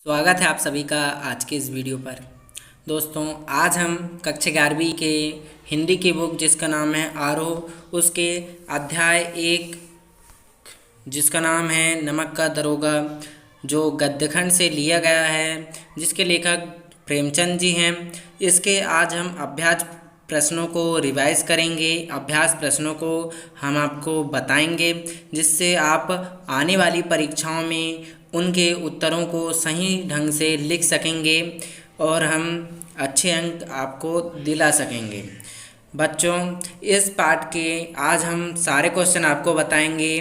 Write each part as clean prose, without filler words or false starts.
स्वागत है आप सभी का आज के इस वीडियो पर। दोस्तों, आज हम कक्षा 11वीं के हिंदी की बुक जिसका नाम है आरोह, उसके अध्याय 1 जिसका नाम है नमक का दरोगा, जो गद्यखंड से लिया गया है, जिसके लेखक प्रेमचंद जी हैं। इसके आज हम अभ्यास प्रश्नों को रिवाइज करेंगे। अभ्यास प्रश्नों को हम आपको बताएंगे, जिससे आप आने वाली परीक्षाओं में उनके उत्तरों को सही ढंग से लिख सकेंगे और हम अच्छे अंक आपको दिला सकेंगे। बच्चों, इस पाठ के आज हम सारे क्वेश्चन आपको बताएंगे,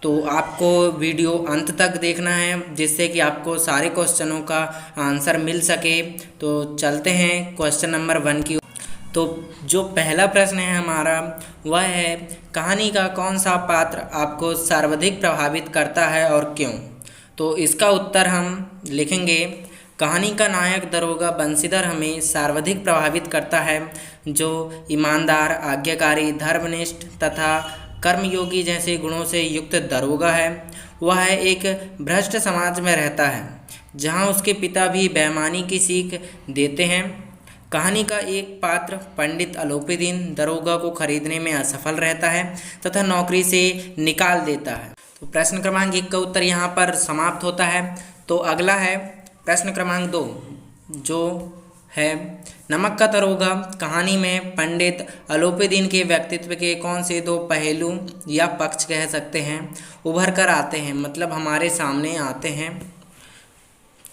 तो आपको वीडियो अंत तक देखना है, जिससे कि आपको सारे क्वेश्चनों का आंसर मिल सके। तो चलते हैं क्वेश्चन नंबर 1 की। तो जो पहला प्रश्न है हमारा, वह है कहानी का कौन सा पात्र आपको सर्वाधिक प्रभावित करता है और क्यों। तो इसका उत्तर हम लिखेंगे, कहानी का नायक दरोगा बंशीधर हमें सर्वाधिक प्रभावित करता है, जो ईमानदार, आज्ञाकारी, धर्मनिष्ठ तथा कर्मयोगी जैसे गुणों से युक्त दरोगा है। वह एक भ्रष्ट समाज में रहता है, जहां उसके पिता भी बेईमानी की सीख देते हैं। कहानी का एक पात्र पंडित अलोपीदीन दरोगा को खरीदने में असफल रहता है तथा नौकरी से निकाल देता है। तो प्रश्न क्रमांक 1 का उत्तर यहाँ पर समाप्त होता है। तो अगला है प्रश्न क्रमांक 2, जो है नमक का दरोगा कहानी में पंडित अलोपीदीन के व्यक्तित्व के कौन से 2 पहलू या पक्ष कह सकते हैं उभर कर आते हैं, मतलब हमारे सामने आते हैं।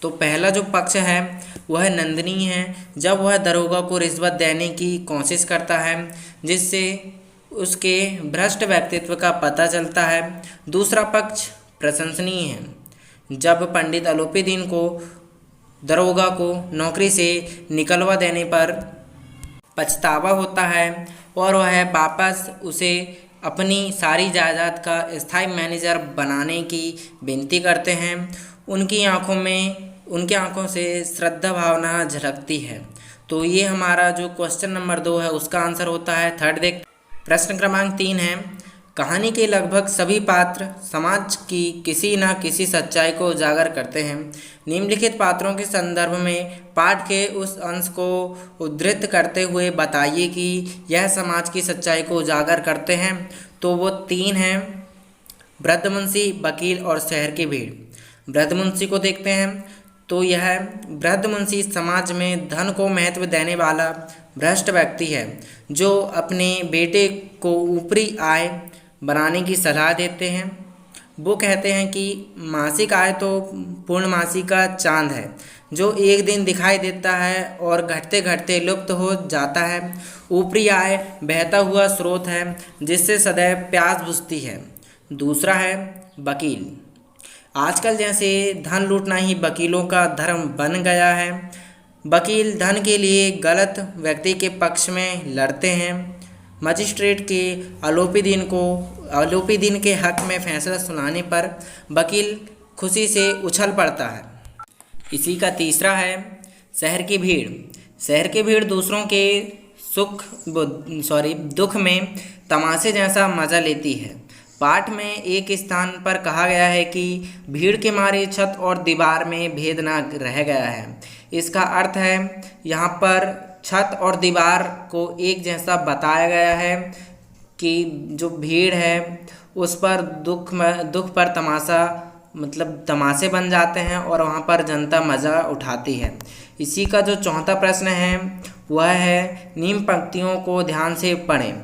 तो पहला जो पक्ष है वह नंदिनी है, जब वह दरोगा को रिश्वत देने की कोशिश करता है, जिससे उसके भ्रष्ट व्यक्तित्व का पता चलता है। दूसरा पक्ष प्रशंसनीय है, जब पंडित अलोपीदीन को दरोगा को नौकरी से निकलवा देने पर पछतावा होता है और वह वापस उसे अपनी सारी जायदाद का स्थायी मैनेजर बनाने की विनती करते हैं। उनकी आंखों से श्रद्धा भावना झलकती है। तो ये हमारा जो क्वेश्चन नंबर 2 है उसका आंसर होता है। थर्ड देख प्रश्न क्रमांक 3 है, कहानी के लगभग सभी पात्र समाज की किसी न किसी सच्चाई को उजागर करते हैं। निम्नलिखित पात्रों के संदर्भ में पाठ के उस अंश को उद्धृत करते हुए बताइए कि यह समाज की सच्चाई को उजागर करते हैं। तो वो 3 हैं, वृद्धमुंशी, वकील और शहर की भीड़। वृद्धमुंशी को देखते हैं, तो यह वृद्धमुंशी समाज में धन को महत्व देने वाला भ्रष्ट व्यक्ति है, जो अपने बेटे को ऊपरी आय बनाने की सलाह देते हैं। वो कहते हैं कि मासिक आय तो पूर्णमासी का चांद है, जो एक दिन दिखाई देता है और घटते घटते लुप्त हो जाता है। ऊपरी आय बहता हुआ स्रोत है, जिससे सदैव प्यास बुझती है। दूसरा है वकील। आजकल जैसे धन लूटना ही वकीलों का धर्म बन गया है। वकील धन के लिए गलत व्यक्ति के पक्ष में लड़ते हैं। मजिस्ट्रेट के अलोपीदीन के हक में फैसला सुनाने पर वकील खुशी से उछल पड़ता है। इसी का तीसरा है शहर की भीड़। शहर की भीड़ दूसरों के दुख में तमाशे जैसा मजा लेती है। पाठ में एक स्थान पर कहा गया है कि भीड़ के मारे छत और दीवार में भेद ना रह गया है। इसका अर्थ है यहाँ पर छत और दीवार को एक जैसा बताया गया है कि जो भीड़ है उस पर दुख पर तमाशा, मतलब तमाशे बन जाते हैं और वहाँ पर जनता मज़ा उठाती है। इसी का जो चौथा प्रश्न है वह है निम्न पंक्तियों को ध्यान से पढ़ें।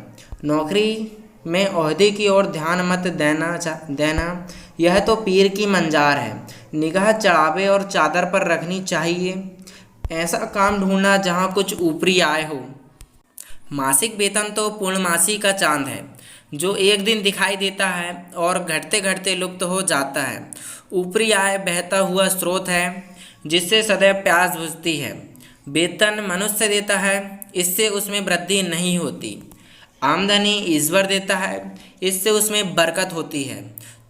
नौकरी में ओहदे की ओर ध्यान मत देना, यह तो पीर की मंजार है। निगाह चढ़ावे और चादर पर रखनी चाहिए। ऐसा काम ढूंढना जहाँ कुछ ऊपरी आय हो। मासिक वेतन तो पूर्णमासी का चांद है, जो एक दिन दिखाई देता है और घटते घटते लुप्त हो जाता है। ऊपरी आय बहता हुआ स्रोत है, जिससे सदैव प्यास बुझती है। वेतन मनुष्य देता है, इससे उसमें वृद्धि नहीं होती। आमदनी ईश्वर देता है, इससे उसमें बरकत होती है।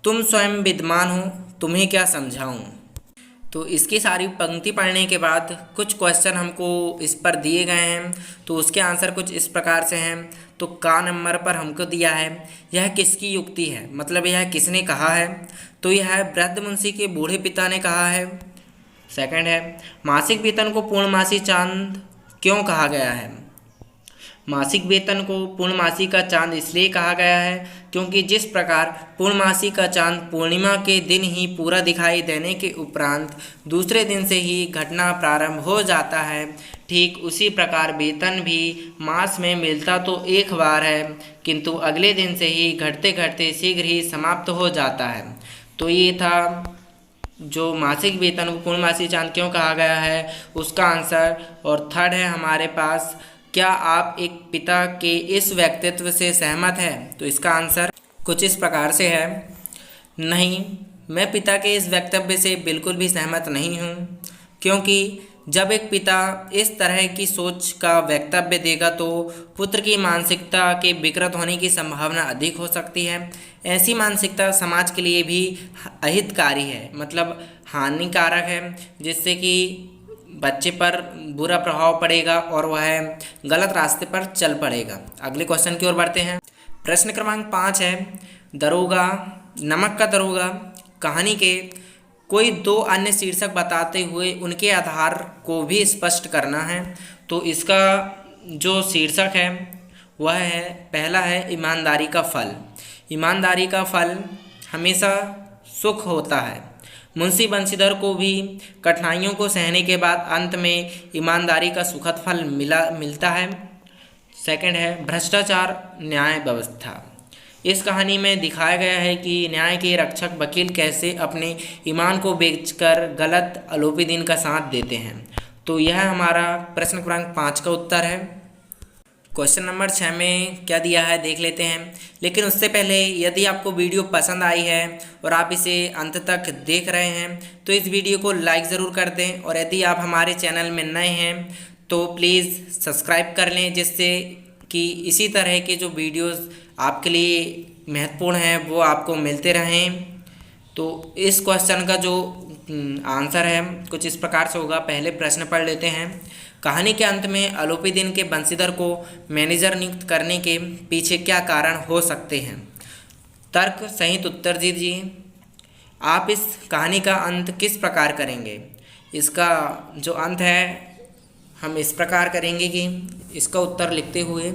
तुम स्वयं विद्वान हो, तुम्हें क्या समझाऊं। तो इसकी सारी पंक्ति पढ़ने के बाद कुछ क्वेश्चन हमको इस पर दिए गए हैं, तो उसके आंसर कुछ इस प्रकार से हैं। तो का नंबर पर हमको दिया है, यह किसकी युक्ति है, मतलब यह किसने कहा है। तो यह वृद्धमुंशी के बूढ़े पिता ने कहा है। सेकंड है, मासिक वेतन को पूर्णमासी चांद क्यों कहा गया है? मासिक वेतन को पूर्णमासी का चांद इसलिए कहा गया है क्योंकि जिस प्रकार पूर्णमासी का चांद पूर्णिमा के दिन ही पूरा दिखाई देने के उपरांत दूसरे दिन से ही घटना प्रारंभ हो जाता है, ठीक उसी प्रकार वेतन भी मास में मिलता तो एक बार है किंतु अगले दिन से ही घटते घटते शीघ्र ही समाप्त हो जाता है। तो ये था जो मासिक वेतन को पूर्णमासी चांद क्यों कहा गया है उसका आंसर। और थर्ड है हमारे पास, क्या आप एक पिता के इस व्यक्तित्व से सहमत हैं? तो इसका आंसर कुछ इस प्रकार से है, नहीं, मैं पिता के इस वक्तव्य से बिल्कुल भी सहमत नहीं हूँ, क्योंकि जब एक पिता इस तरह की सोच का वक्तव्य देगा तो पुत्र की मानसिकता के विकृत होने की संभावना अधिक हो सकती है। ऐसी मानसिकता समाज के लिए भी अहितकारी है, मतलब हानिकारक है, जिससे कि बच्चे पर बुरा प्रभाव पड़ेगा और वह गलत रास्ते पर चल पड़ेगा। अगले क्वेश्चन की ओर बढ़ते हैं। प्रश्न क्रमांक 5 है, दरोगा, नमक का दरोगा कहानी के कोई दो अन्य शीर्षक बताते हुए उनके आधार को भी स्पष्ट करना है। तो इसका जो शीर्षक है वह है, पहला है ईमानदारी का फल। ईमानदारी का फल हमेशा सुख होता है। मुंशी बंशीधर को भी कठिनाइयों को सहने के बाद अंत में ईमानदारी का सुखद फल मिलता है। सेकंड है भ्रष्टाचार न्याय व्यवस्था। इस कहानी में दिखाया गया है कि न्याय के रक्षक वकील कैसे अपने ईमान को बेचकर गलत आरोपी दिन का साथ देते हैं। तो यह हमारा प्रश्न क्रमांक 5 का उत्तर है। क्वेश्चन नंबर 6 में क्या दिया है देख लेते हैं, लेकिन उससे पहले यदि आपको वीडियो पसंद आई है और आप इसे अंत तक देख रहे हैं तो इस वीडियो को लाइक ज़रूर कर दें, और यदि आप हमारे चैनल में नए हैं तो प्लीज़ सब्सक्राइब कर लें, जिससे कि इसी तरह के जो वीडियोस आपके लिए महत्वपूर्ण हैं वो आपको मिलते रहें। तो इस क्वेश्चन का जो आंसर है कुछ इस प्रकार से होगा। पहले प्रश्न पढ़ लेते हैं। कहानी के अंत में आरोपी दिन के बंशीधर को मैनेजर नियुक्त करने के पीछे क्या कारण हो सकते हैं? तर्क सहित उत्तर दीजिए। आप इस कहानी का अंत किस प्रकार करेंगे? इसका जो अंत है हम इस प्रकार करेंगे कि इसका उत्तर लिखते हुए,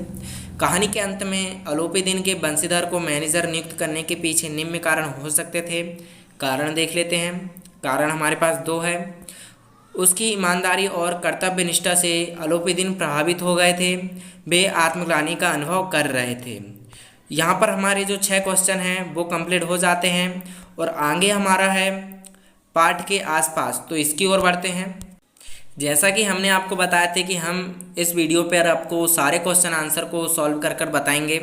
कहानी के अंत में आरोपी दिन के बंशीधर को मैनेजर नियुक्त करने के पीछे निम्न कारण हो सकते थे। कारण देख लेते हैं। कारण हमारे पास 2 है। उसकी ईमानदारी और कर्तव्य निष्ठा से आरोपी दिन प्रभावित हो गए थे, वे आत्मग्लानि का अनुभव कर रहे थे। यहाँ पर हमारे जो 6 क्वेश्चन हैं वो कंप्लीट हो जाते हैं, और आगे हमारा है पाठ के आसपास। तो इसकी ओर बढ़ते हैं। जैसा कि हमने आपको बताया था कि हम इस वीडियो पर आपको सारे क्वेश्चन आंसर को सॉल्व कर बताएंगे,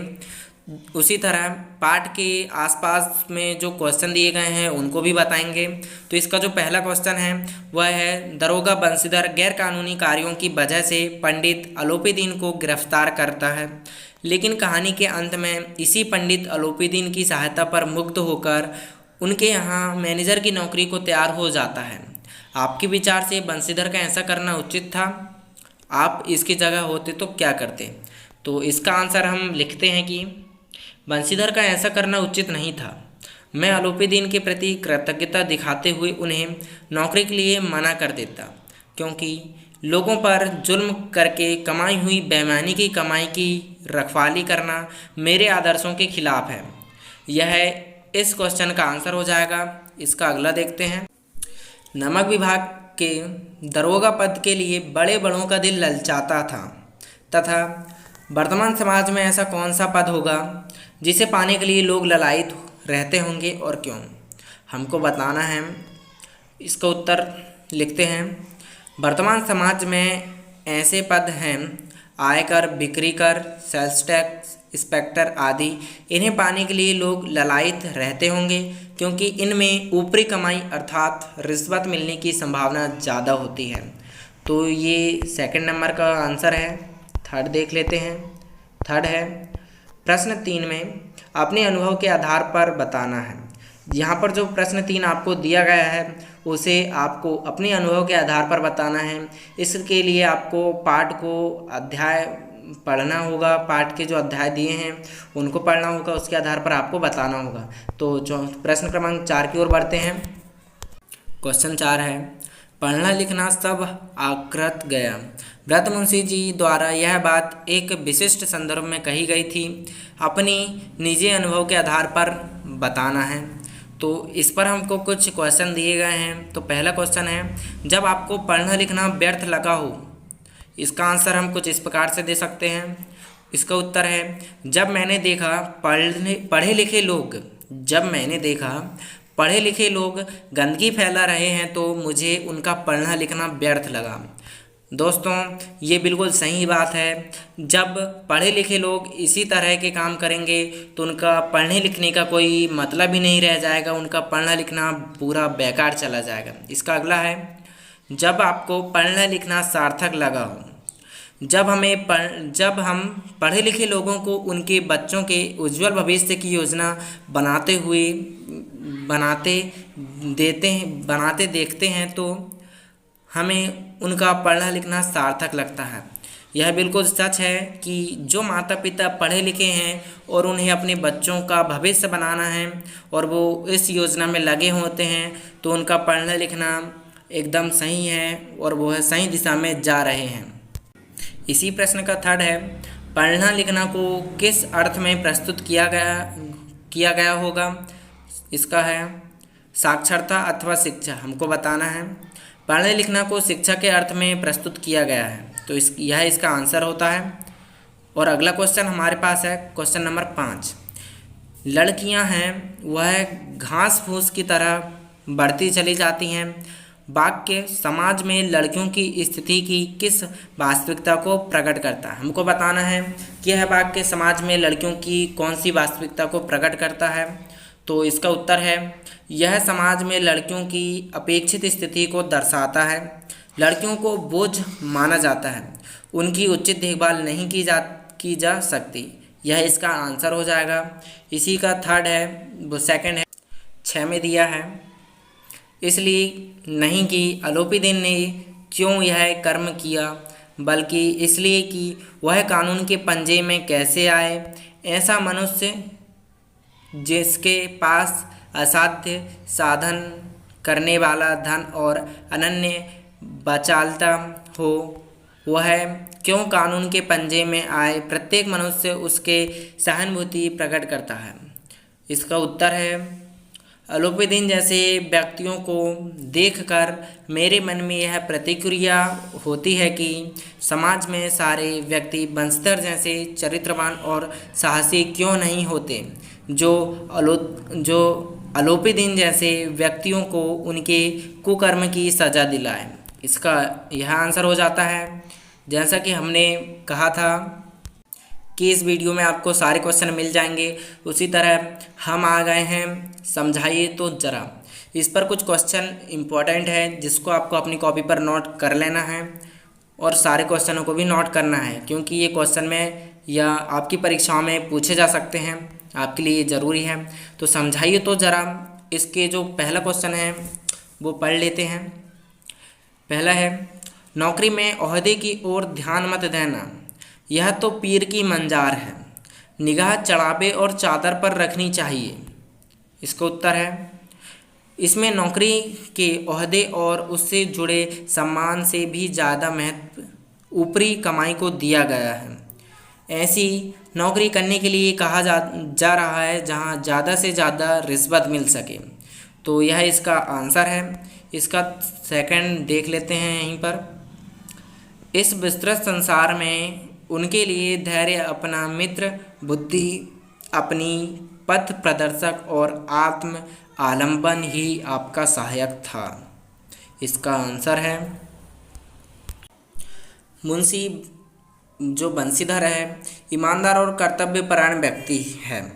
उसी तरह पाठ के आसपास में जो क्वेश्चन दिए गए हैं उनको भी बताएंगे। तो इसका जो पहला क्वेश्चन है वह है, दरोगा बंशीधर गैरकानूनी कार्यों की वजह से पंडित आरोपी दिन को गिरफ्तार करता है, लेकिन कहानी के अंत में इसी पंडित आरोपी दिन की सहायता पर मुक्त होकर उनके यहाँ मैनेजर की नौकरी को तैयार हो जाता है। आपके विचार से बंशीधर का ऐसा करना उचित था? आप इसकी जगह होते तो क्या करते? तो इसका आंसर हम लिखते हैं कि बंशीधर का ऐसा करना उचित नहीं था। मैं आरोपी दिन के प्रति कृतज्ञता दिखाते हुए उन्हें नौकरी के लिए मना कर देता, क्योंकि लोगों पर जुल्म करके कमाई हुई बेईमानी की कमाई की रखवाली करना मेरे आदर्शों के खिलाफ है। यह इस क्वेश्चन का आंसर हो जाएगा। इसका अगला देखते हैं। नमक विभाग के दरोगा पद के लिए बड़े बड़ों का दिल ललचाता था, तथा वर्तमान समाज में ऐसा कौन सा पद होगा जिसे पाने के लिए लोग ललायित रहते होंगे और क्यों? हमको बताना है। इसका उत्तर लिखते हैं। वर्तमान समाज में ऐसे पद हैं आयकर, बिक्री कर, सेल्स टैक्स, इंस्पेक्टर आदि। इन्हें पाने के लिए लोग ललायित रहते होंगे क्योंकि इनमें ऊपरी कमाई अर्थात रिश्वत मिलने की संभावना ज़्यादा होती है। तो ये सेकंड नंबर का आंसर है। थर्ड देख लेते हैं। थर्ड है, प्रश्न 3 में अपने अनुभव के आधार पर बताना है। यहाँ पर जो प्रश्न 3 आपको दिया गया है उसे आपको अपने अनुभव के आधार पर बताना है। इसके लिए आपको पाठ को अध्याय पढ़ना होगा, पाठ के जो अध्याय दिए हैं उनको पढ़ना होगा, उसके आधार पर आपको बताना होगा। तो जो प्रश्न क्रमांक 4 की ओर बढ़ते हैं। क्वेश्चन 4 है, पढ़ना लिखना सब आकृत गया। व्रतमुंशी जी द्वारा यह बात एक विशिष्ट संदर्भ में कही गई थी, अपनी निजी अनुभव के आधार पर बताना है। तो इस पर हमको कुछ क्वेश्चन दिए गए हैं। तो पहला क्वेश्चन है, जब आपको पढ़ना लिखना व्यर्थ लगा हो, इसका आंसर हम कुछ इस प्रकार से दे सकते हैं। इसका उत्तर है, जब मैंने देखा पढ़े लिखे लोग गंदगी फैला रहे हैं तो मुझे उनका पढ़ना लिखना व्यर्थ लगा। दोस्तों, ये बिल्कुल सही बात है। जब पढ़े लिखे लोग इसी तरह के काम करेंगे तो उनका पढ़ने लिखने का कोई मतलब ही नहीं रह जाएगा, उनका पढ़ना लिखना पूरा बेकार चला जाएगा। इसका अगला है, जब आपको पढ़ना लिखना सार्थक लगा हो। जब हम पढ़े लिखे लोगों को उनके बच्चों के उज्जवल भविष्य की योजना बनाते देखते हैं तो हमें उनका पढ़ना लिखना सार्थक लगता है। यह बिल्कुल सच है कि जो माता पिता पढ़े लिखे हैं और उन्हें अपने बच्चों का भविष्य बनाना है और वो इस योजना में लगे होते हैं तो उनका पढ़ना लिखना एकदम सही है और वो सही दिशा में जा रहे हैं। इसी प्रश्न का थर्ड है, पढ़ना लिखना को किस अर्थ में प्रस्तुत किया गया होगा। इसका है साक्षरता अथवा शिक्षा। हमको बताना है पढ़ने लिखना को शिक्षा के अर्थ में प्रस्तुत किया गया है, तो यह इसका आंसर होता है। और अगला क्वेश्चन हमारे पास है क्वेश्चन नंबर 5। लड़कियां हैं वह घास फूस की तरह बढ़ती चली जाती हैं। वाक्य समाज में लड़कियों की स्थिति की किस वास्तविकता को प्रकट करता है। हमको बताना है कि यह वाक्य समाज में लड़कियों की कौन सी वास्तविकता को प्रकट करता है। तो इसका उत्तर है, यह समाज में लड़कियों की अपेक्षित स्थिति को दर्शाता है। लड़कियों को बोझ माना जाता है, उनकी उचित देखभाल नहीं की जा सकती। यह इसका आंसर हो जाएगा। इसी का थर्ड है, वो सेकंड है, 6 में दिया है। इसलिए नहीं कि अलोपीदीन ने क्यों यह कर्म किया, बल्कि इसलिए कि वह कानून के पंजे में कैसे आए। ऐसा मनुष्य जिसके पास असाध्य साधन करने वाला धन और अनन्य बचालता हो, वह क्यों कानून के पंजे में आए। प्रत्येक मनुष्य उसके सहानुभूति प्रकट करता है। इसका उत्तर है, अलोपीदीन जैसे व्यक्तियों को देखकर मेरे मन में यह प्रतिक्रिया होती है कि समाज में सारे व्यक्ति बंसतर जैसे चरित्रवान और साहसी क्यों नहीं होते, जो अलोपीदीन जैसे व्यक्तियों को उनके कुकर्म की सज़ा दिलाए। इसका यह आंसर हो जाता है। जैसा कि हमने कहा था कि इस वीडियो में आपको सारे क्वेश्चन मिल जाएंगे, उसी तरह हम आ गए हैं समझाइए तो ज़रा। इस पर कुछ क्वेश्चन इम्पोर्टेंट है जिसको आपको अपनी कॉपी पर नोट कर लेना है और सारे क्वेश्चनों को भी नोट करना है, क्योंकि ये क्वेश्चन में या आपकी परीक्षाओं में पूछे जा सकते हैं, आपके लिए ज़रूरी है। तो समझाइए तो ज़रा, इसके जो पहला क्वेश्चन है वो पढ़ लेते हैं। पहला है, नौकरी में ओहदे की ओर ध्यान मत देना, यह तो पीर की मंजार है, निगाह चढ़ावे और चादर पर रखनी चाहिए। इसका उत्तर है, इसमें नौकरी के ओहदे और उससे जुड़े सम्मान से भी ज़्यादा महत्व ऊपरी कमाई को दिया गया है। ऐसी नौकरी करने के लिए कहा जा रहा है जहां ज़्यादा से ज़्यादा रिश्वत मिल सके। तो यह इसका आंसर है। इसका सेकंड देख लेते हैं यहीं पर। इस विस्तृत संसार में उनके लिए धैर्य अपना मित्र, बुद्धि अपनी पथ प्रदर्शक और आत्म आलंबन ही आपका सहायक था। इसका आंसर है, मुंशी जो बंसीधर है ईमानदार और कर्तव्यपरायण व्यक्ति है,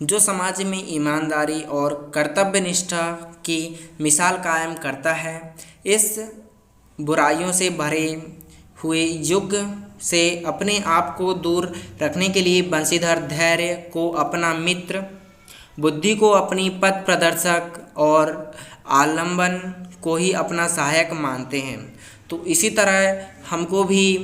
जो समाज में ईमानदारी और कर्तव्य निष्ठा की मिसाल कायम करता है। इस बुराइयों से भरे हुए युग से अपने आप को दूर रखने के लिए बंसीधर धैर्य को अपना मित्र, बुद्धि को अपनी पथ प्रदर्शक और आलंबन को ही अपना सहायक मानते हैं। तो इसी तरह हमको भी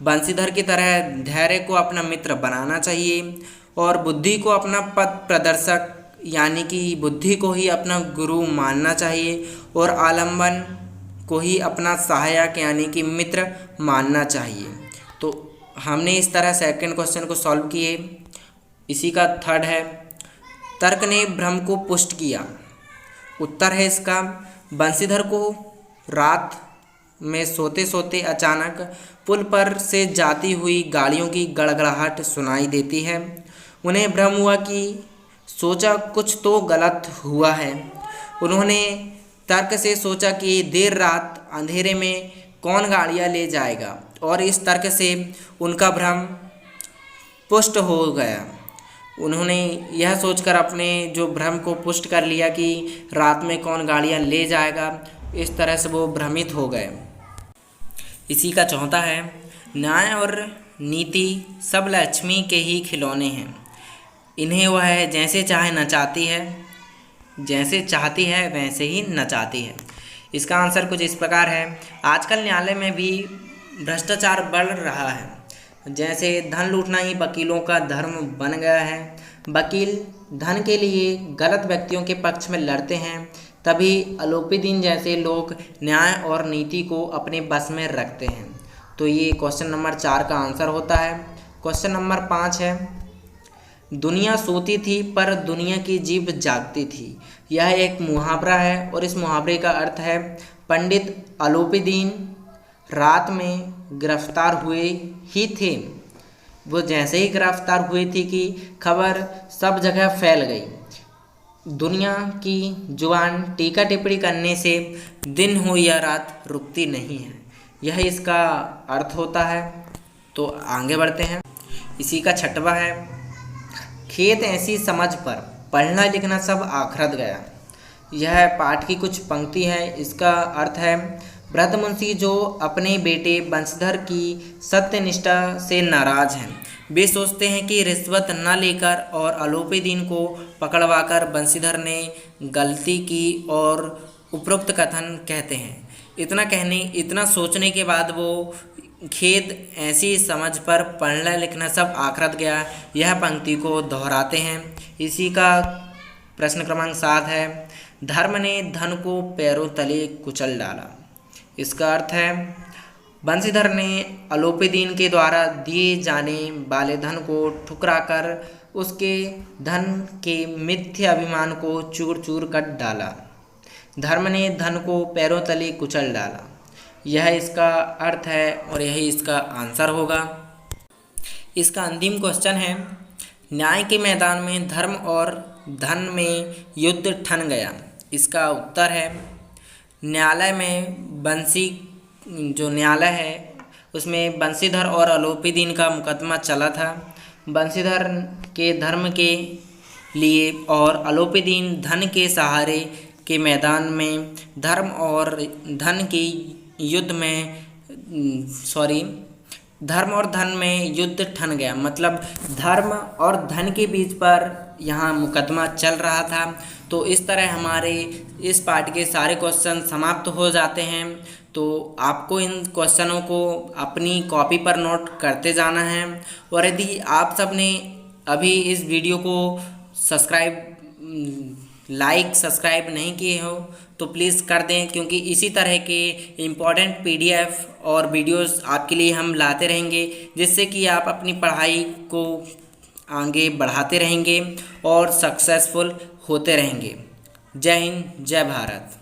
बंसीधर की तरह धैर्य को अपना मित्र बनाना चाहिए और बुद्धि को अपना पथ प्रदर्शक यानी कि बुद्धि को ही अपना गुरु मानना चाहिए और आलंबन को ही अपना सहायक यानी कि मित्र मानना चाहिए। तो हमने इस तरह सेकंड क्वेश्चन को सॉल्व किए। इसी का थर्ड है, तर्क ने भ्रम को पुष्ट किया। उत्तर है इसका, बंशीधर को रात में सोते सोते अचानक पुल पर से जाती हुई गाड़ियों की गड़गड़ाहट सुनाई देती है। उन्हें भ्रम हुआ कि सोचा कुछ तो गलत हुआ है। उन्होंने तर्क से सोचा कि देर रात अंधेरे में कौन गाड़ियाँ ले जाएगा, और इस तर्क से उनका भ्रम पुष्ट हो गया। उन्होंने यह सोचकर अपने जो भ्रम को पुष्ट कर लिया कि रात में कौन गाड़ियाँ ले जाएगा, इस तरह से वो भ्रमित हो गए। इसी का चौथा है, न्याय और नीति सब लक्ष्मी के ही खिलौने हैं। इन्हें वह जैसे चाहे नचाती है, जैसे चाहती है वैसे ही नचाती है। इसका आंसर कुछ इस प्रकार है, आजकल न्यायालय में भी भ्रष्टाचार बढ़ रहा है। जैसे धन लूटना ही वकीलों का धर्म बन गया है। वकील धन के लिए गलत व्यक्तियों के पक्ष में लड़ते हैं, तभी अलोपीदीन जैसे लोग न्याय और नीति को अपने बस में रखते हैं। तो ये क्वेश्चन नंबर 4 का आंसर होता है। क्वेश्चन नंबर 5 है, दुनिया सोती थी पर दुनिया की जीभ जागती थी। यह एक मुहावरा है और इस मुहावरे का अर्थ है, पंडित अलोपीदीन रात में गिरफ्तार हुए ही थे। वो जैसे ही गिरफ्तार हुई थी कि खबर सब जगह फैल गई। दुनिया की जुबान टीका टिप्पणी करने से दिन हो या रात रुकती नहीं है, यह इसका अर्थ होता है। तो आगे बढ़ते हैं। इसी का छठवां है, खेत ऐसी समझ पर पढ़ना लिखना सब आखरत गया। यह पाठ की कुछ पंक्ति है। इसका अर्थ है, भरत मुंशी जो अपने बेटे बंशीधर की सत्यनिष्ठा से नाराज हैं। वे सोचते हैं कि रिश्वत न लेकर और अलोपीदीन को पकड़वाकर बंशीधर ने गलती की और उपरोक्त कथन कहते हैं। इतना सोचने के बाद वो खेत ऐसी समझ पर पढ़ना लिखना सब आखरत गया, यह पंक्ति को दोहराते हैं। इसी का प्रश्न क्रमांक 7 है, धर्म ने धन को पैरों तले कुचल डाला। इसका अर्थ है, बंशीधर ने अलोपीदीन के द्वारा दिए जाने वाले धन को ठुकराकर उसके धन के मिथ्या अभिमान को चूर चूर कर डाला। धर्म ने धन को पैरों तले कुचल डाला, यह इसका अर्थ है और यही इसका आंसर होगा। इसका अंतिम क्वेश्चन है, न्याय के मैदान में धर्म और धन में युद्ध ठन गया। इसका उत्तर है, न्यायालय में जो न्यायालय है उसमें बंशीधर और अलोपीदीन का मुकदमा चला था। बंशीधर के धर्म के लिए और अलोपीदीन धन के सहारे के मैदान में धर्म और धन में युद्ध ठन गया। मतलब धर्म और धन के बीच पर यहाँ मुकदमा चल रहा था। तो इस तरह हमारे इस पार्ट के सारे क्वेश्चन समाप्त हो जाते हैं। तो आपको इन क्वेश्चनों को अपनी कॉपी पर नोट करते जाना है, और यदि आप सब ने अभी इस वीडियो को सब्सक्राइब नहीं किए हो तो प्लीज़ कर दें, क्योंकि इसी तरह के इम्पोर्टेंट PDF और वीडियोस आपके लिए हम लाते रहेंगे, जिससे कि आप अपनी पढ़ाई को आगे बढ़ाते रहेंगे और सक्सेसफुल होते रहेंगे। जय हिंद, जय भारत।